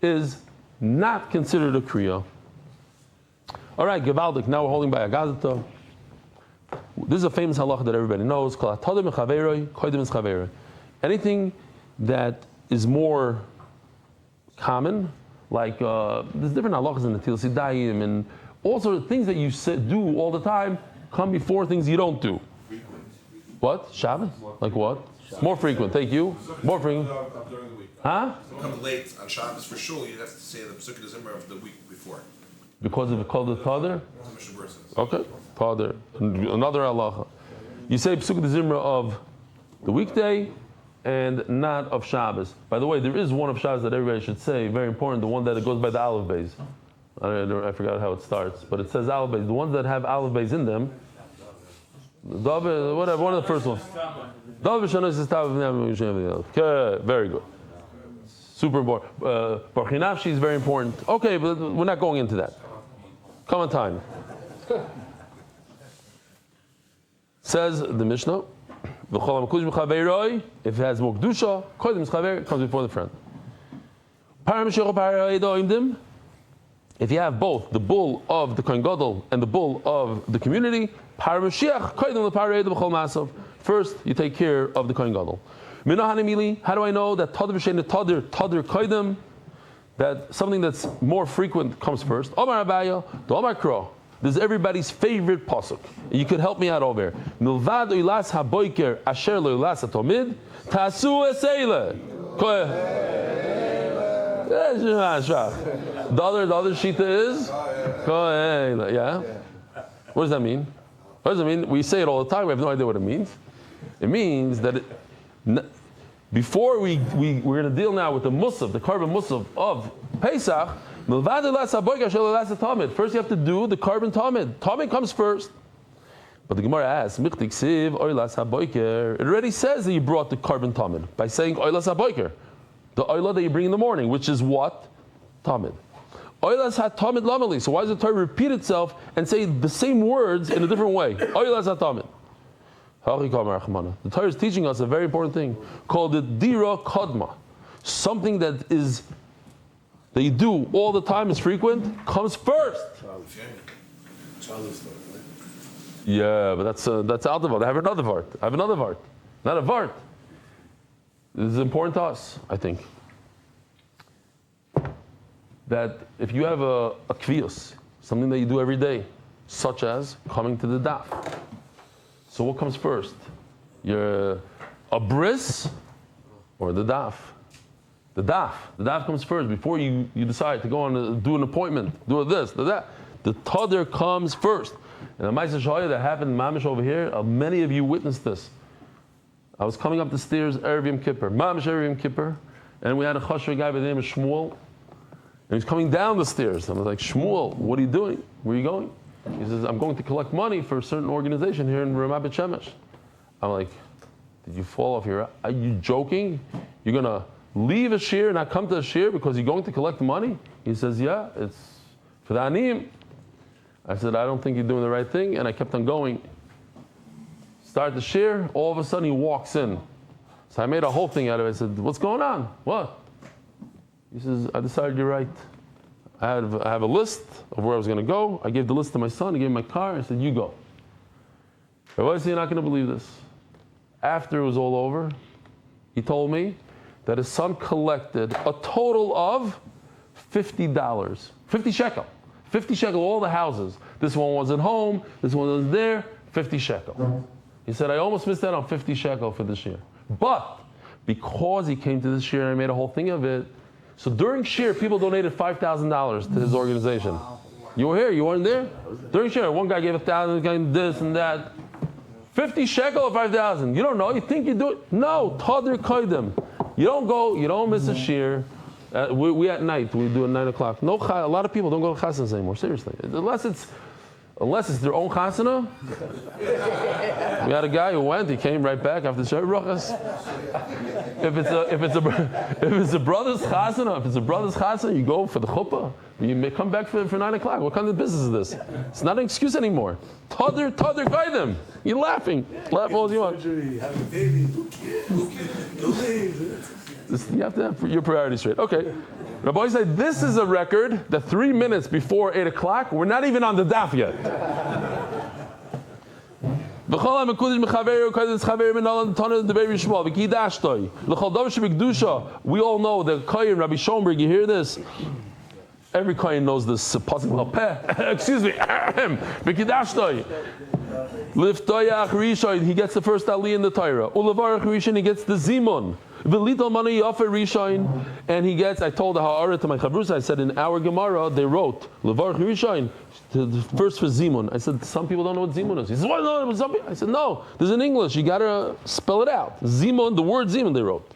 is not considered a kriya. All right, Gevaldik. Now we're holding by a gazeta. This is a famous halacha that everybody knows. Anything that is more common, like there's different halachas in the Til Sidayim and all sorts of things that you do all the time come before things you don't do. What? Shabbos? Like what? More frequent. Thank you. More frequent. During the week. Huh? If you come late on Shabbos for shul, you have to say the Pesukah Zimra of the week before. Because of the called the Tader? Okay. Tader. Another halacha. You say Pesukah Zimra of the weekday and not of Shabbos. By the way, there is one of Shabbos that everybody should say, very important, the one that goes by the Aleph Beis. I forgot how it starts, but it says Aleph Beis. The ones that have Aleph Beis in them, whatever, one of the first ones. Okay, very good. Super important. Baruch Nafshi is very important. Okay, but we're not going into that. Come on time. Says the Mishnah, if it has more kedusha, it comes before the friend. If you have both the bull of the Kohen Gadol and the bull of the community, first you take care of the Kohen Gadol. How do I know that that something that's more frequent comes first? Omar Abaya, the Omar Kro. This is everybody's favorite pasuk. You could help me out over here. Milvad ilas haboiker asher lo ilas hatomid tasu eseile. The other shita is yeah. What does that mean? What does it mean? We say it all the time. We have no idea what it means. It means that before we're going to deal now with the musaf, the carbon musaf of Pesach. First you have to do the carbon tamid. Tamid comes first. But the Gemara asks, it already says that you brought the carbon tamid by saying oilas haboiker, the oila that you bring in the morning, which is what? Tamid. Oilas hatamid lamali. So why does the Torah repeat itself and say the same words in a different way? Oilas hatamid. The Torah is teaching us a very important thing called the dira kadma. Something that you do all the time, is frequent, comes first. Yeah, but that's out of it. I have another vart. Not a vart. This is important to us, I think. That if you have a kvius, something that you do every day, such as coming to the daf. So what comes first? A bris or the daf? The daf comes first before you decide to go on do an appointment, do this, do that. The tadr comes first. And the Ma'aseh Shaya that happened in Mamish over here, many of you witnessed this. I was coming up the stairs, Erev Yom Kippur, Mamish Erev Yom Kippur, and we had a chasher guy by the name of Shmuel, and he's coming down the stairs. I was like, Shmuel, what are you doing? Where are you going? He says, I'm going to collect money for a certain organization here in Ramat Bet Shemesh. I'm like, did you fall off your... Are you joking? You're going to leave a shir and not come to a shir because you're going to collect money? He says, yeah, it's for the aniyim. I said, I don't think you're doing the right thing, and I kept on going. Start the shir, all of a sudden he walks in. So I made a whole thing out of it. I said, what's going on? What? He says, I decided you're right. I have a list of where I was going to go. I gave the list to my son. I gave him my car. I said, you go. Rabbi said, you're not going to believe this. After it was all over, he told me that his son collected a total of $50. 50 shekel. 50 shekel, all the houses. This one wasn't home. This one was there. 50 shekel. He said, I almost missed out on 50 shekel for this year. But because he came to this year and I made a whole thing of it, so during Shir, people donated $5,000 to his organization. You were here, you weren't there? During Shir, one guy gave 1,000, guy this and that. 50 shekel or 5,000. You don't know, you think you do it? No, Tadr Koidim. You don't go, you don't miss a Shir. We at night, we do at 9 o'clock. No, a lot of people don't go to chasanas anymore, seriously. Unless it's their own chasana. We had a guy who went, he came right back after the Shir Brachas. If it's a brother's chasana, you go for the chuppah. You may come back for 9 o'clock. What kind of business is this? It's not an excuse anymore. Tadr them. You're laughing. Laugh all you want. Have a baby. You have to have your priorities straight. Okay. Rabbi said this is a record that 3 minutes before 8 o'clock, we're not even on the daf yet. We all know the Kohen, Rabbi Schomburg, you hear this? Every Kohen knows this. Excuse me. Liftoyach Rishon, he gets the first Ali in the Torah. Ulevarach Rishon, he gets the Zimun. V'lital Mani Yafer Rishon, and he gets, I told the Ha'ara to my Chavrus, I said in our Gemara, they wrote, Levarach Rishon, the first for Zimun. I said, some people don't know what Zimun is. He says, what? No, some people. I said, no, there's in English, you gotta spell it out. Zimun, the word Zimun they wrote.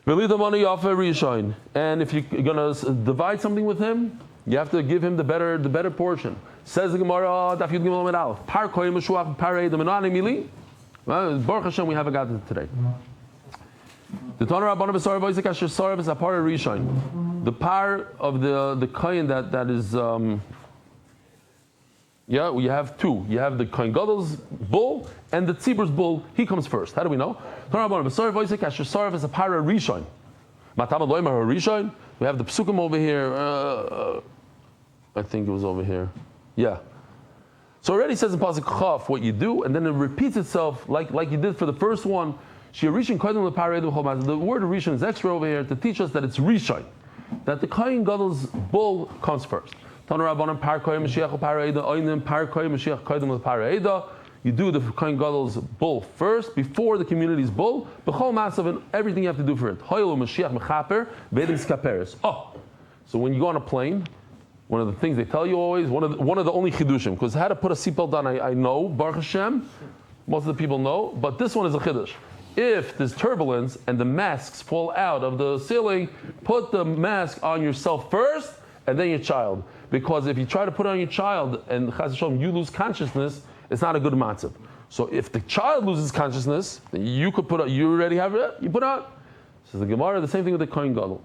V'lital Mani Yafer Rishon, and if you're gonna divide something with him, you have to give him the better portion. Says the Gemara, Daf Yomi, Par Koyim Meshuach Par Edom Enani Mili. Baruch Hashem, we haven't gotten it today. The Tanur Rabbanu B'Sarav Isaac Asher Sarav is a par Rishon. The par of the Kohen that is we have two. You have the Kohen Gadol's bull and the Tzibur's bull. He comes first. How do we know? Tanur Rabbanu B'Sarav Isaac Asher Sarav is a par Rishon. Matam Loimar Rishon. We have the Psukim over here. I think it was over here. Yeah. So already says in Pasuk Chaf what you do, and then it repeats itself like you did for the first one. The word Rishon is extra over here to teach us that it's Rishon, that the Kohen Gadol's bull comes first. You do the Kohen Gadol's bull first before the community's bull. And everything you have to do for it. Oh, so when you go on a plane, one of the things they tell you always, one of the only chidushim, because how to put a seatbelt on, I know, Baruch Hashem, most of the people know, but this one is a chidush. If there's turbulence and the masks fall out of the ceiling, put the mask on yourself first and then your child. Because if you try to put it on your child and Chas V'Shalom, you lose consciousness, it's not a good matzav. So if the child loses consciousness, then you could put it, you already have it, you put it on. So the Gemara, the same thing with the Kohen Gadol.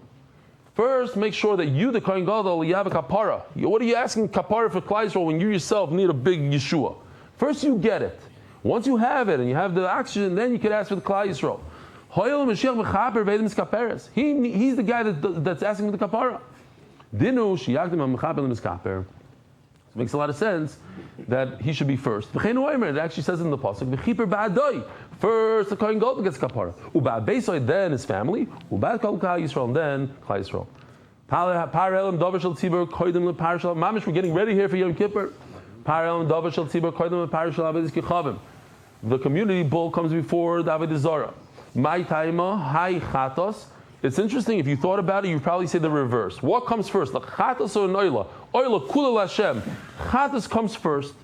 First, make sure that you, the Kohen Gadol, you have a kapara. What are you asking kapara for Klal Yisrael when you yourself need a big Yeshua? First you get it. Once you have it and you have the oxygen, then you can ask for the Klal Yisrael. He's the guy that's asking for the kapara. So It makes a lot of sense that he should be first. It actually says in the pasuk, first the Kohen Gadol gets kapara. Then his family. And then Klal Yisrael. Mamish, we're getting ready here for Yom Kippur. The community bull comes before the Avodah Zarah. My taima, hai chatos. It's interesting, if you thought about it, you probably say the reverse. What comes first, the chatos or an oila? Oila kula Hashem. Chatos comes first,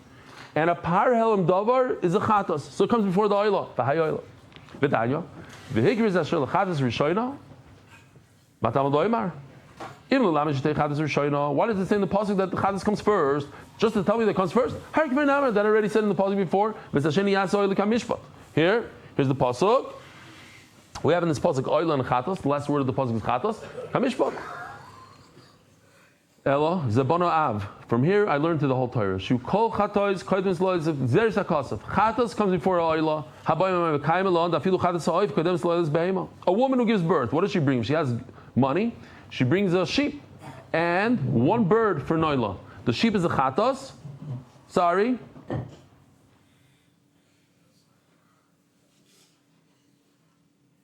and a par helam davar is a chatos. So it comes before the oila, the high oila. V'tanya, v'hikr is asher l'chatos rishoyna, matam loymar. Why does it say in the pasuk that the chatos comes first? Just to tell me that it comes first? That I already said in the pasuk before. Here's the pasuk. We have in this pasuk oil and chatos. The last word of the pasuk is chatos. Kamishpat. Elo zabono av. From here I learned to the whole Torah. Shu kol chatois kodems lois zeris hakosaf. Chatos comes before oila. Habayim mekayim alon dafilu chatos ha'oif kodems lois beima. A woman who gives birth, what does she bring? She has money. She brings a sheep and one bird for noila. The sheep is a chatos. Sorry.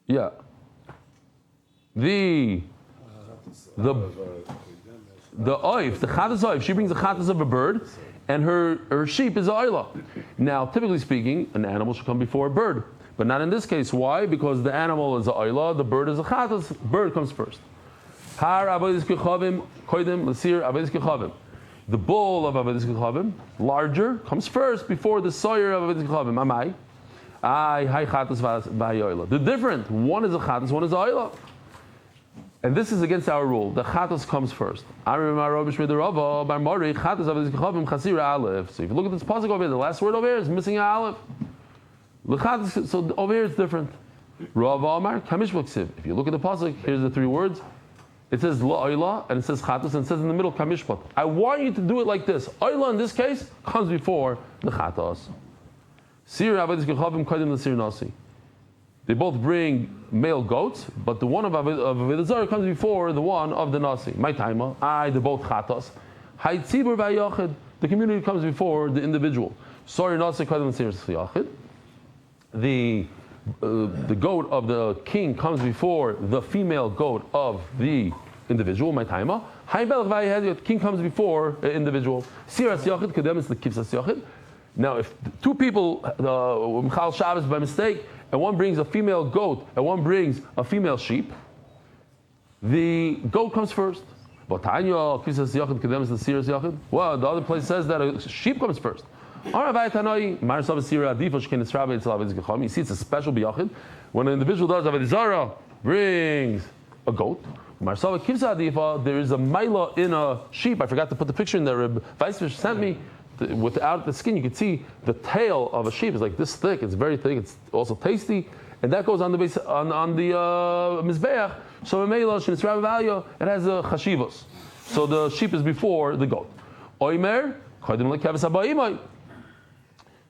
Yeah. The oif, the chatas oif, she brings the chatas of a bird, and her sheep is a oila. Now, typically speaking, an animal should come before a bird, but not in this case. Why? Because the animal is a oila, the bird is a chatas. Bird comes first. Har avodas kechavim koidem l'sir avodas kechavim. The bull of avodas kechavim, larger, comes first before the sawyer of avodas kechavim. Amai. Hai chatas v'ayoila. The different. One is a chatas, one is a oila. And this is against our rule. The chatas comes first. So if you look at this pasuk over here, the last word over here is missing an aleph. So over here it's different. If you look at the pasuk, here's the three words. It says la'oila and it says chatas and it says in the middle kamishpat. I want you to do it like this. Oila in this case comes before the chatas. They both bring male goats, but the one of Avodah Zarah comes before the one of the nasi. My timer, they're both chatas. The community comes before the individual. The goat of the king comes before the female goat of the individual. My timer. King comes before the individual. Now, if two people, Michal Shabbos by mistake, and one brings a female goat and one brings a female sheep, the goat comes first. Well, the other place says that a sheep comes first. You see, it's a special biyachid. When an individual does Avodah Zarah, brings a goat. There is a maila in a sheep. I forgot to put the picture in there. Reb Weisfish sent me. Without the skin, you can see the tail of a sheep is like this thick. It's very thick. It's also tasty, and that goes on the base on the mizbeach. So it has a chashivos. So the sheep is before the goat. Oimer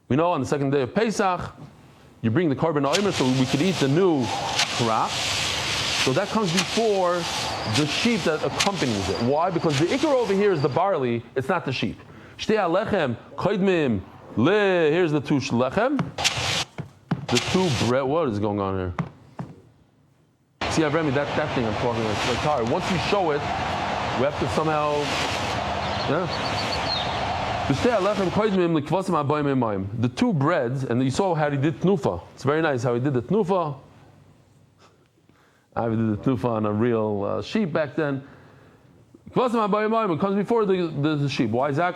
we know on the second day of Pesach, you bring the korban oimer so we could eat the new crop. So that comes before the sheep that accompanies it. Why? Because the ikar over here is the barley. It's not the sheep. Here's the two lechem. The two bread. What is going on here? See, Avremi, that thing I'm talking about. It's like hard. Once we show it, we have to somehow. Yeah. The two breads, and you saw how he did tnufa. It's very nice how he did the tnufa. I did the tnufa on a real sheep back then. It comes before the sheep. Why is that?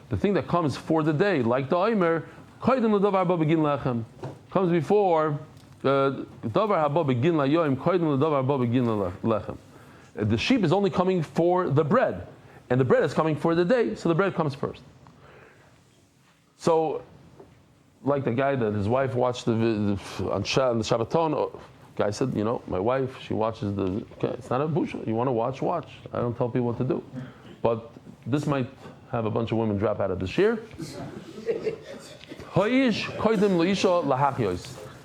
The thing that comes for the day, like the oimer, comes before the sheep is only coming for the bread, and the bread is coming for the day, so the bread comes first. So, like the guy that his wife watched on the Shabbaton. Guy said, my wife, she watches it's not a busha. You want to watch. I don't tell people what to do. But this might have a bunch of women drop out of the shir.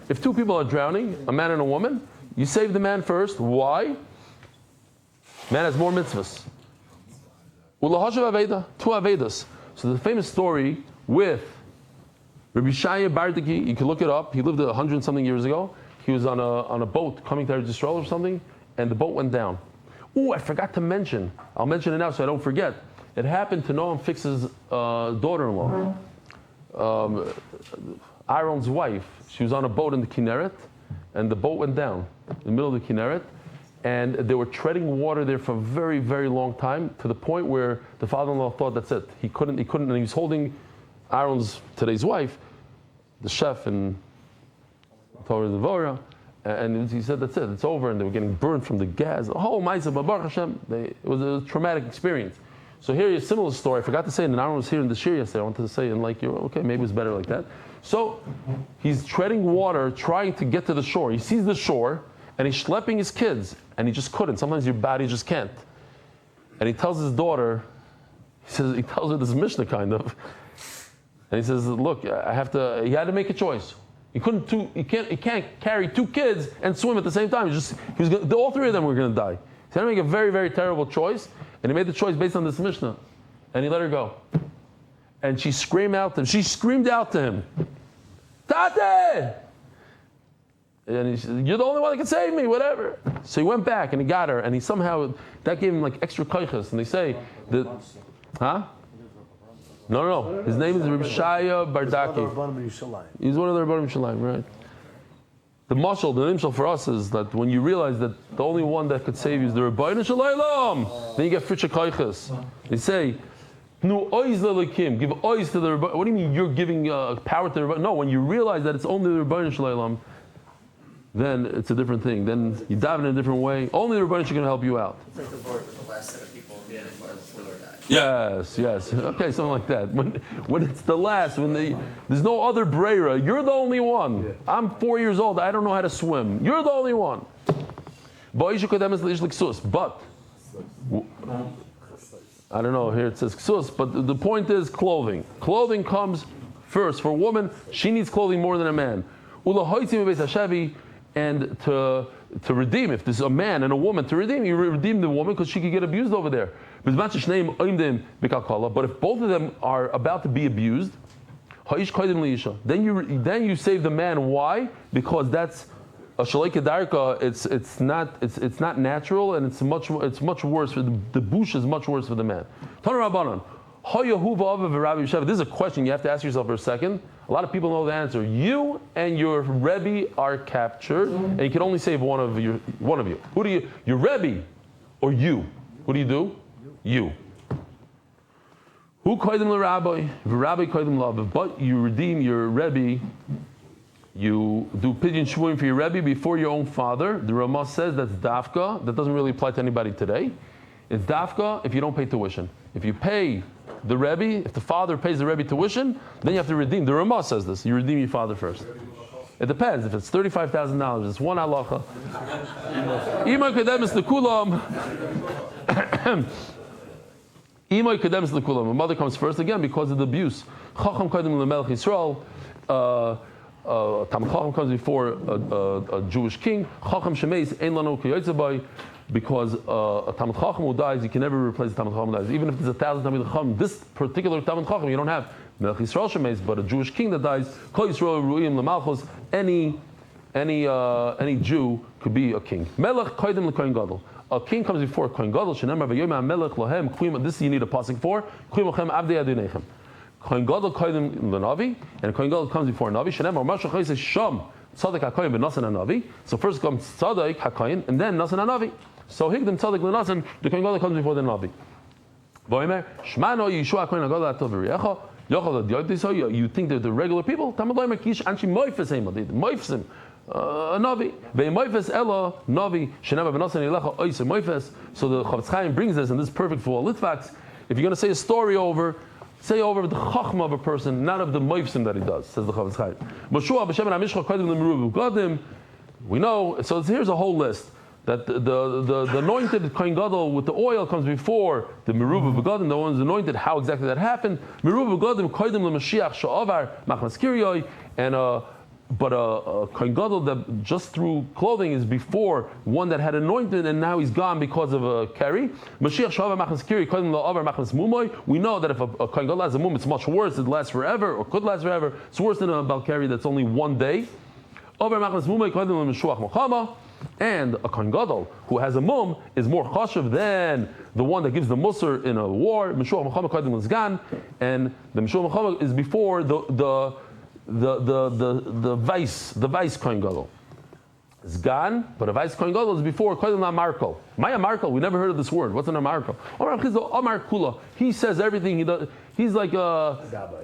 If two people are drowning, a man and a woman, you save the man first. Why? Man has more mitzvahs. Ulahashav Aveda, two Avedas. So the famous story with Rabbi Shaya Bardaki, you can look it up. He lived 100 and something years ago. He was on a boat coming to Eretz Yisrael or something, and the boat went down. Ooh, I forgot to mention. I'll mention it now so I don't forget. It happened to Noam Fix's daughter-in-law, Aaron's wife. She was on a boat in the Kinneret, and the boat went down in the middle of the Kinneret, and they were treading water there for a very, very long time, to the point where the father-in-law thought that's it. He couldn't, and he was holding Aaron's, today's wife, the chef in Torah Devora, and he said, that's it, it's over, and they were getting burned from the gas. Oh, Ma'aseh, Baruch Hashem. It was a traumatic experience. So here is a similar story. I forgot to say, and Aaron was here in the shir yesterday. I wanted to say, and like, okay, maybe it's better like that. So he's treading water, trying to get to the shore. He sees the shore, and he's schlepping his kids, and he just couldn't. Sometimes your body just can't. And he tells his daughter, he tells her this Mishnah kind of, and he says, look, I have to. He had to make a choice. He can't carry two kids and swim at the same time. All three of them were going to die. He had to make a very, very terrible choice, and he made the choice based on this Mishnah, and he let her go. And she screamed out to him. She screamed out to him, Tate! And he said, you're the only one that can save me, whatever. So he went back and he got her, and he somehow, that gave him like extra koiches. And they say that, huh? No. His name is Rabbi Shaya Bardaki. He's one of the Rabbanim Shalayim, right? The mashal, the nimshal for us is that when you realize that the only one that could save you is the Rabbanim Shalayim, then you get fritcha koiches. They say, Nu oiz lelekim, give oiz to the Rabbanim. What do you mean you're giving power to the Rabbanim? No, when you realize that it's only the Rabbanim Shalayim, then it's a different thing. Then you dive in a different way. Only the Rabbanim are going to help you out. It's like the word with the last set of people before the Lord died. Yes. Okay, something like that. When it's the last, there's no other breira. You're the only one. Yeah. I'm 4 years old. I don't know how to swim. You're the only one. But I don't know. Here it says ksus, but the point is clothing. Clothing comes first for a woman. She needs clothing more than a man. And to redeem, if there's a man and a woman to redeem, you redeem the woman because she could get abused over there. But if both of them are about to be abused, then you save the man. Why? Because that's a shalei kedarka. It's not natural, and it's much worse. The bush is much worse for the man. This is a question you have to ask yourself for a second. A lot of people know the answer. You and your Rebbe are captured, and you can only save one of you. Who do you? Your Rebbe or you? Who do you do? You. Who koydem l'Rabbi? Rabbi koydem l'Aviv. But you redeem your Rebbe. You do pidyon shvuim for your Rebbe before your own father. The Ramah says that's dafka. That doesn't really apply to anybody today. It's dafka if you don't pay tuition. If you pay the Rebbe, if the father pays the Rebbe tuition, then you have to redeem. The Ramah says this. You redeem your father first. It depends. If it's $35,000, it's one halacha. Imay kedemis lekulam. Imay kedemis lekulam. A mother comes first again because of the abuse. Chacham kodem lemelech Yisrael. Talmid Chacham comes before a Jewish king. Chacham shemeis ein lanu kiyotzebai. Because a Talmid Chacham who dies, you can never replace a Talmid Chacham who dies. Even if there's 1,000 Talmid Chacham, this particular Talmid Chacham, you don't have Melech Yisrael shemeis, but a Jewish king that dies, Kol Yisrael ru'im lemalchus. Any Jew could be a king. Melech koydem lekohen gadol. A king comes before a kohen gadol. Shenemar v'yom melech lohem kvim. This you need a pasuk for. Kvim lochem avdei adonechem. Kohen gadol koydem lenavi, and a kohen gadol comes before a navi. Shenemar mashal chayis sham tzaddik hakohen v'nasan hanavi. So first comes tzaddik hakohen, and then nasan hanavi. So higdem tzaddik lenasan, the kohen gadol comes before the navi. V'omer shmano Yeshua kohen gadol atov v'riyecha. You think they're the regular people? A navi. So the Chavetz Chaim brings this, and this is perfect for all Litvaks. If you're going to say a story over, say over the chachma of a person, not of the moifsim that he does, says the Chavetz Chaim. We know, so here's a whole list. That the anointed Kohen Gadol with the oil comes before the Meruba Begadim, the one's anointed. How exactly that happened? Meruba Begadim Koydem LeMashiach Sha'avar Machmas Kiryoi, and But a Kohen Gadol that just through clothing is before one that had anointed and now he's gone because of a keri. Mashiach Shava Machnas Kiri Kohen La'avar Machnas Mumoy. We know that if a Kohen Gadol has a mum, it's much worse. It lasts forever or could last forever. It's worse than a Balkari that's only one day. Over Machnas Mumoy Kohen L'Meshuach Mochama. And a Kohen Gadol who has a mum is more chashuv than the one that gives the musar in a war. Meshuach Mochama Kohen L'Zgan. And the Meshuach Mochama is before the vice Kohen Gadol. Zgan, but a vice Kohen Gadol is before Kohen Amarkel. Maya Markel, we never heard of this word. What's an Amarkel? Amar Kula. He says everything he does. He's like a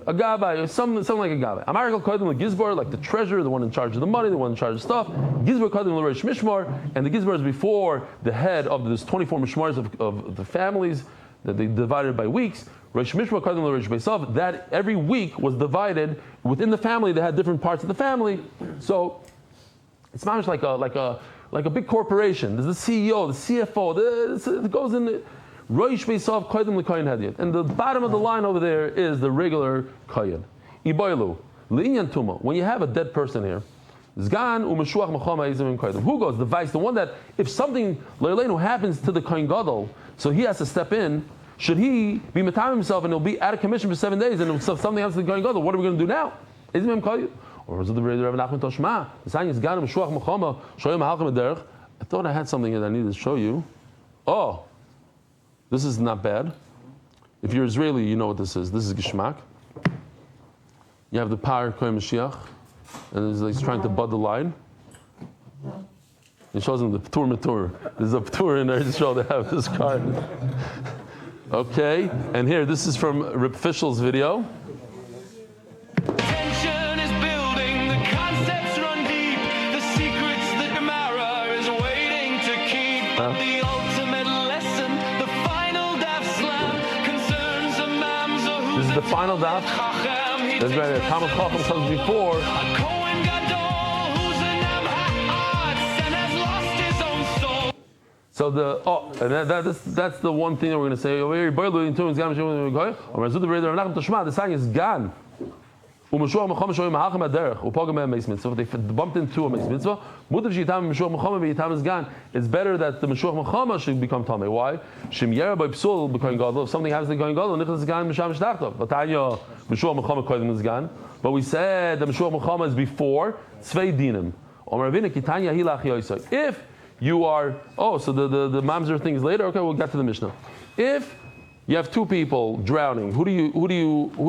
gabbai, something like a gabbai. Amarkel Kohen Gizbar, like the treasurer, the one in charge of the money, the one in charge of stuff. Gizbar Kohen Reish Mishmar, and the Gizbar is before the head of this 24 Mishmars of the families that they divided by weeks. Reish Mishmar Kohen Reish Beisav, that every week was divided within the family. They had different parts of the family. So it's not like a big corporation. There's the CEO, the CFO. It goes in. Roish Beisav Kohen L'Kohen Hadiyat. And the bottom of the line over there is the regular Kohen. Iboilu L'Inyan Tuma. When you have a dead person here, Zgan u'Meshuach Mochama Yizim Kohen. Who goes? The vice, the one that if something Leilenu happens to the Kohen Gadol, so he has to step in. Should he be matam himself and he'll be out of commission for 7 days, and if something happens to the Kohen Gadol, what are we going to do now? Isn't Kohen? Or is it the Rav Nachman Toshma? The sign is Zgan u'Meshuach Mochama Shoyim Halchem Derech. I thought I had something that I needed to show you. Oh. This is not bad. If you're Israeli, you know what this is. This is Gishmak. You have the power Kohen Mashiach, and he's trying to bud the line. He shows him the P'tur Matur. There's a P'tur in there to show they have this card. Okay, and here, this is from Rip Fischel's video. Tension is building, the concepts run deep, the secrets that Gemara is waiting to keep. The ultimate lesson, the final daf slam, concerns a mamzer. This is the final daf. That's right there. Talmud Chacham comes before. Kohen Gadol, who's an Am Ha'aretz and has lost his own soul. So that's the one thing that we're going to say over here. The sign is Gan. If they bumped into a mitzvah, it's better that the Meshuach Mechama should become Tameh. Why? If something happens to the Kohen Gadol, but we said the Meshuach Mechama is before Tzvei Dinim. If you are, so the mamzer thing is later. Okay, we'll get to the Mishnah. If you have two people drowning, who do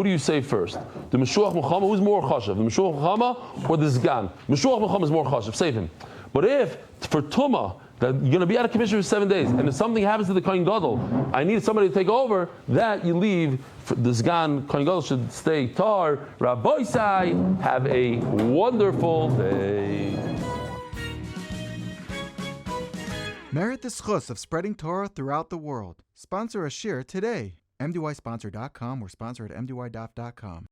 you say first? The Meshuach Mechama, who's more chashav? The Meshuach Mechama or the Zgan? Meshuach Mechama is more chashav. Save him. But if for Tumah that you're going to be out of commission for 7 days, and if something happens to the Kohen Gadol, I need somebody to take over. That you leave. The Zgan Kohen Gadol should stay tar. Rabbi Sai, have a wonderful day. Merit the schus of spreading Torah throughout the world. Sponsor a shir today. MDYsponsor.com or sponsor at MDYDaf.com.